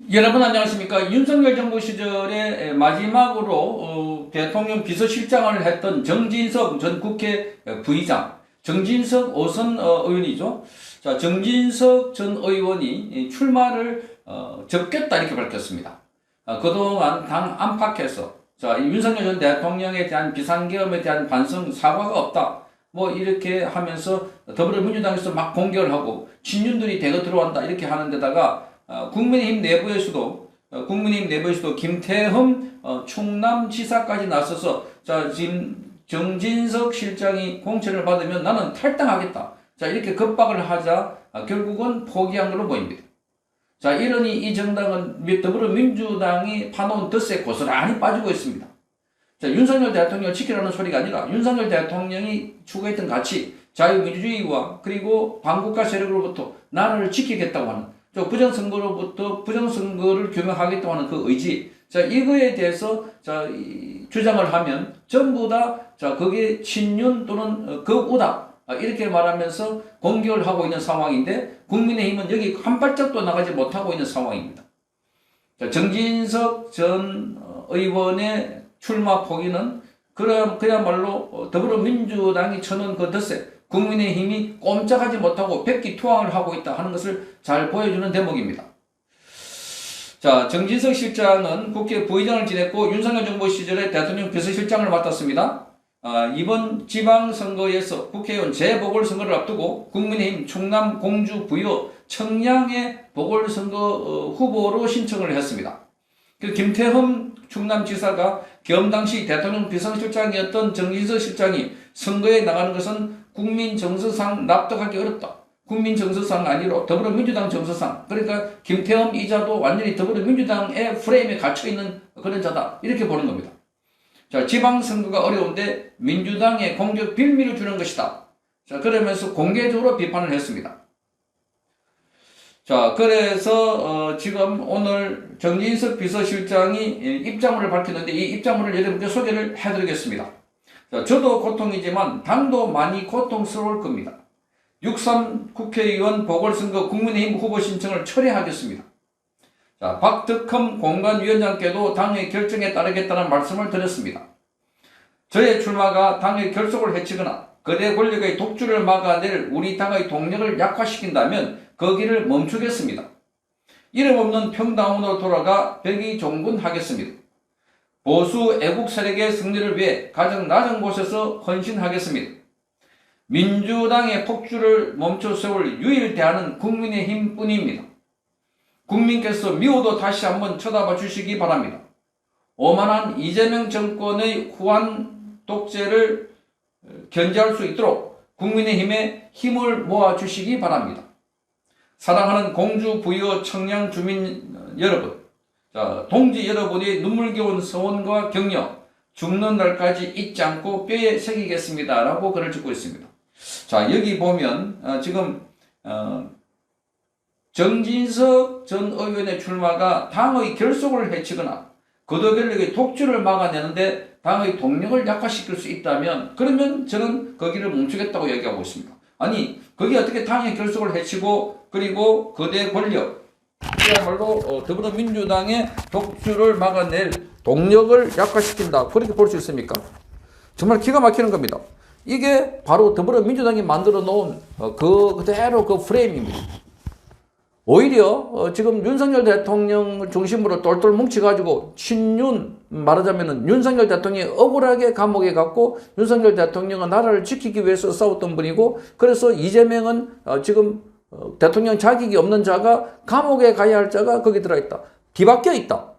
여러분 안녕하십니까. 윤석열 정부 시절에 마지막으로 대통령 비서실장을 했던 정진석 전 국회 부의장, 정진석 오선 의원이죠. 자, 정진석 전 의원이 출마를 접겠다 이렇게 밝혔습니다. 그동안 당 안팎에서 자, 윤석열 전 대통령에 대한 비상계엄에 대한 반성 사과가 없다. 뭐 이렇게 하면서 더불어민주당에서 막 공격을 하고 친윤들이 대거 들어온다 이렇게 하는 데다가 국민의힘 내부에서도 김태흠 충남지사까지 나서서 자, 지금 정진석 실장이 공천을 받으면 나는 탈당하겠다. 자, 이렇게 겁박을 하자 결국은 포기한 걸로 보입니다. 자, 이러니 이 정당은 더불어민주당이 파놓은 덫에 고스란히 빠지고 있습니다. 자, 윤석열 대통령을 지키라는 소리가 아니라 윤석열 대통령이 추구했던 가치, 자유민주주의와 그리고 반국가 세력으로부터 나라를 지키겠다고 하는 부정선거를 규명하겠다고 하는 그 의지. 자, 이거에 대해서 주장을 하면 전부 다 그게 친윤 또는 극우다. 이렇게 말하면서 공격을 하고 있는 상황인데 국민의힘은 여기 한 발짝도 나가지 못하고 있는 상황입니다. 자, 정진석 전 의원의 출마 포기는 그야말로 더불어민주당이 쳐놓은 그 덫에 국민의힘이 꼼짝하지 못하고 백기투항을 하고 있다 하는 것을 잘 보여주는 대목입니다. 자, 정진석 실장은 국회 부의장을 지냈고 윤석열 정부 시절에 대통령 비서실장을 맡았습니다. 이번 지방선거에서 국회의원 재보궐선거를 앞두고 국민의힘 충남 공주 부여 청량의 보궐선거 후보로 신청을 했습니다. 그 김태흠 충남지사가 겸 당시 대통령 비서실장이었던 정진석 실장이 선거에 나가는 것은 국민 정서상 납득하기 어렵다. 국민 정서상 아니로 더불어민주당 정서상. 그러니까 김태흠 이자도 완전히 더불어민주당의 프레임에 갇혀있는 그런 자다. 이렇게 보는 겁니다. 자, 지방선거가 어려운데 민주당에 공격 빌미를 주는 것이다. 자, 그러면서 공개적으로 비판을 했습니다. 자, 그래서 지금 오늘 정진석 비서실장이 입장문을 밝혔는데 이 입장문을 여러분께 소개를 해드리겠습니다. 자, 저도 고통이지만 당도 많이 고통스러울 겁니다. 6.3 국회의원 보궐선거 국민의힘 후보 신청을 철회하겠습니다. 자, 박덕흠 공관위원장께도 당의 결정에 따르겠다는 말씀을 드렸습니다. 저의 출마가 당의 결속을 해치거나 거대 권력의 독주를 막아낼 우리 당의 동력을 약화시킨다면 거기를 멈추겠습니다. 이름 없는 평당원으로 돌아가 백의종군하겠습니다. 보수 애국 세력의 승리를 위해 가장 낮은 곳에서 헌신하겠습니다. 민주당의 폭주를 멈춰 세울 유일 대안은 국민의힘 뿐입니다. 국민께서 미워도 다시 한번 쳐다봐 주시기 바랍니다. 오만한 이재명 정권의 후한 독재를 견제할 수 있도록 국민의힘에 힘을 모아 주시기 바랍니다. 사랑하는 공주 부여 청량 주민 여러분, 자, 동지 여러분의 눈물겨운 소원과 격려, 죽는 날까지 잊지 않고 뼈에 새기겠습니다. 라고 글을 짓고 있습니다. 자, 여기 보면 지금 정진석 전 의원의 출마가 당의 결속을 해치거나 거대 권력의 독주를 막아내는데 당의 동력을 약화시킬 수 있다면 그러면 저는 거기를 멈추겠다고 얘기하고 있습니다. 아니, 그게 어떻게 당의 결속을 해치고 그리고 거대 권력, 그야말로 더불어민주당의 독주를 막아낼 동력을 약화시킨다. 그렇게 볼 수 있습니까? 정말 기가 막히는 겁니다. 이게 바로 더불어민주당이 만들어 놓은 그대로 그 프레임입니다. 오히려 지금 윤석열 대통령을 중심으로 똘똘 뭉쳐가지고 친윤, 말하자면은 윤석열 대통령이 억울하게 감옥에 갔고 윤석열 대통령은 나라를 지키기 위해서 싸웠던 분이고 그래서 이재명은 지금 대통령 자격이 없는 자가 감옥에 가야 할 자가 거기 들어있다. 뒤바뀌어 있다.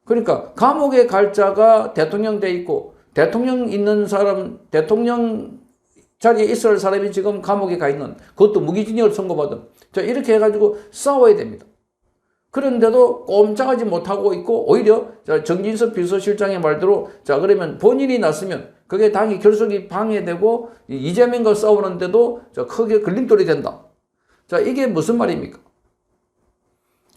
그러니까 감옥에 갈 자가 대통령 돼 있고 대통령 있는 사람, 대통령 자리에 있을 사람이 지금 감옥에 가 있는, 그것도 무기징역을 선고받은. 자, 이렇게 해가지고 싸워야 됩니다. 그런데도 꼼짝하지 못하고 있고, 오히려 정진석 비서실장의 말대로, 자, 그러면 본인이 났으면 그게 당의 결속이 방해되고, 이재명과 싸우는데도 크게 걸림돌이 된다. 자, 이게 무슨 말입니까?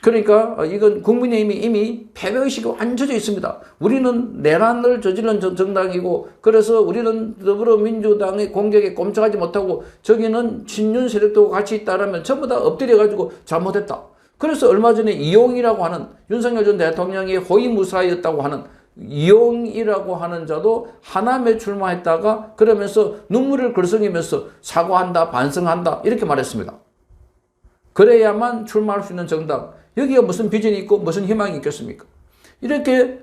그러니까 이건 국민의힘이 이미 패배의식이 완전히 있습니다. 우리는 내란을 저지른 정당이고 그래서 우리는 더불어민주당의 공격에 꼼짝하지 못하고 저기는 친윤 세력도 같이 있다라면 전부 다 엎드려가지고 잘못했다. 그래서 얼마 전에 이용이라고 하는 윤석열 전 대통령이 호위무사였다고 하는 이용이라고 하는 자도 하남에 출마했다가 그러면서 눈물을 글썽이면서 사과한다, 반성한다 이렇게 말했습니다. 그래야만 출마할 수 있는 정당, 여기가 무슨 비전이 있고 무슨 희망이 있겠습니까? 이렇게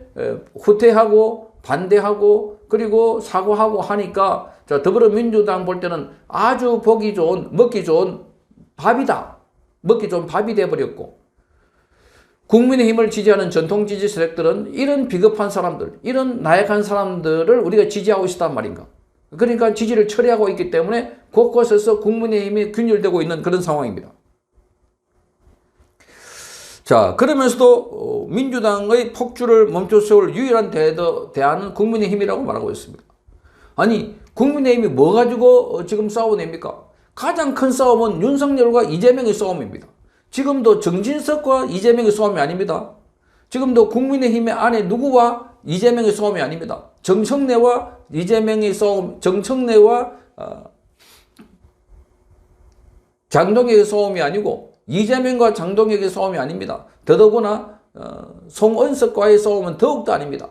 후퇴하고 반대하고 그리고 사과하고 하니까 자, 더불어민주당 볼 때는 아주 보기 좋은, 먹기 좋은 밥이다. 먹기 좋은 밥이 돼버렸고, 국민의힘을 지지하는 전통 지지 세력들은 이런 비겁한 사람들, 이런 나약한 사람들을 우리가 지지하고 있단 말인가. 그러니까 지지를 철회하고 있기 때문에 곳곳에서 국민의힘이 균열되고 있는 그런 상황입니다. 자, 그러면서도 민주당의 폭주를 멈춰세울 유일한 대안은 국민의힘이라고 말하고 있습니다. 아니, 국민의힘이 뭐 가지고 지금 싸워냅니까? 가장 큰 싸움은 윤석열과 이재명의 싸움입니다. 지금도 정진석과 이재명의 싸움이 아닙니다. 지금도 국민의힘의 안에 누구와 이재명의 싸움이 아닙니다. 정청래와 이재명의 싸움, 정청래와 장동혁의 싸움이 아니고 이재명과 장동혁의 싸움이 아닙니다. 더더구나 송은석과의 싸움은 더욱더 아닙니다.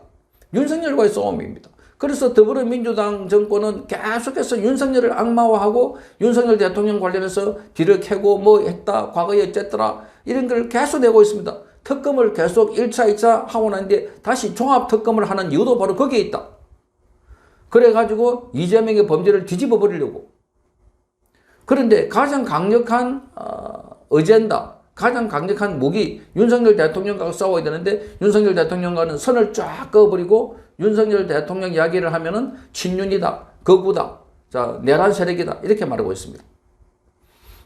윤석열과의 싸움입니다. 그래서 더불어민주당 정권은 계속해서 윤석열을 악마화하고 윤석열 대통령 관련해서 뒤를 캐고 뭐 했다, 과거에 어쨌더라 이런 걸 계속 내고 있습니다. 특검을 계속 1차, 2차 하고 난데 다시 종합특검을 하는 이유도 바로 거기에 있다. 그래가지고 이재명의 범죄를 뒤집어 버리려고. 그런데 가장 강력한 어젠다, 가장 강력한 무기, 윤석열 대통령과 싸워야 되는데 윤석열 대통령과는 선을 쫙 그어버리고 윤석열 대통령 이야기를 하면은 친윤이다, 거구다, 자, 내란 세력이다 이렇게 말하고 있습니다.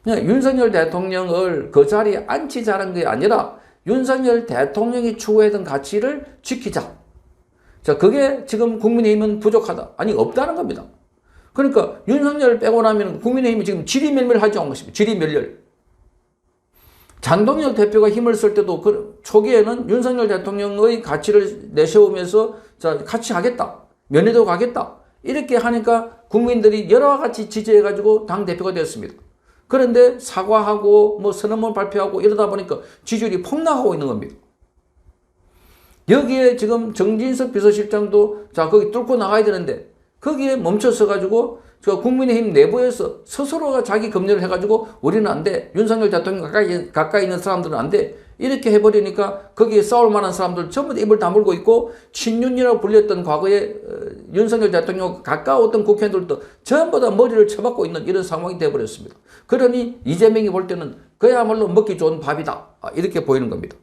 윤석열 대통령을 그 자리에 앉히자는 게 아니라 윤석열 대통령이 추구했던 가치를 지키자. 자, 그게 지금 국민의힘은 부족하다. 아니, 없다는 겁니다. 그러니까 윤석열을 빼고 나면 국민의힘이 지금 지리멸멸하지 않은 것입니다. 지리멸멸. 장동혁 대표가 힘을 쓸 때도 초기에는 윤석열 대통령의 가치를 내세우면서 자, 같이 하겠다. 면회도 가겠다. 이렇게 하니까 국민들이 여러 가지 지지해가지고 당대표가 되었습니다. 그런데 사과하고 뭐 선언문 발표하고 이러다 보니까 지지율이 폭락하고 있는 겁니다. 여기에 지금 정진석 비서실장도 자, 거기 뚫고 나가야 되는데 거기에 멈춰서 가지고 국민의힘 내부에서 스스로가 자기 검열을 해가지고 우리는 안 돼. 윤석열 대통령 가까이 있는 사람들은 안 돼. 이렇게 해버리니까 거기에 싸울 만한 사람들 전부 다 입을 다물고 있고 친윤이라고 불렸던 과거에 윤석열 대통령 가까웠던 국회의원들도 전부 다 머리를 쳐박고 있는 이런 상황이 되어버렸습니다. 그러니 이재명이 볼 때는 그야말로 먹기 좋은 밥이다. 이렇게 보이는 겁니다.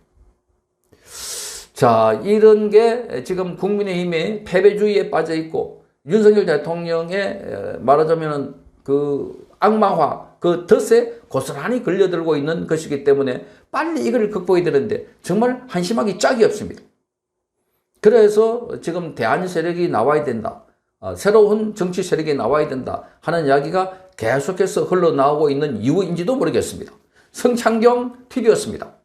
자, 이런 게 지금 국민의힘의 패배주의에 빠져 있고 윤석열 대통령의 말하자면 그 악마화, 그 덫에 고스란히 걸려들고 있는 것이기 때문에 빨리 이걸 극복해야 되는데 정말 한심하기 짝이 없습니다. 그래서 지금 대안 세력이 나와야 된다. 새로운 정치 세력이 나와야 된다 하는 이야기가 계속해서 흘러나오고 있는 이유인지도 모르겠습니다. 성창경 TV였습니다.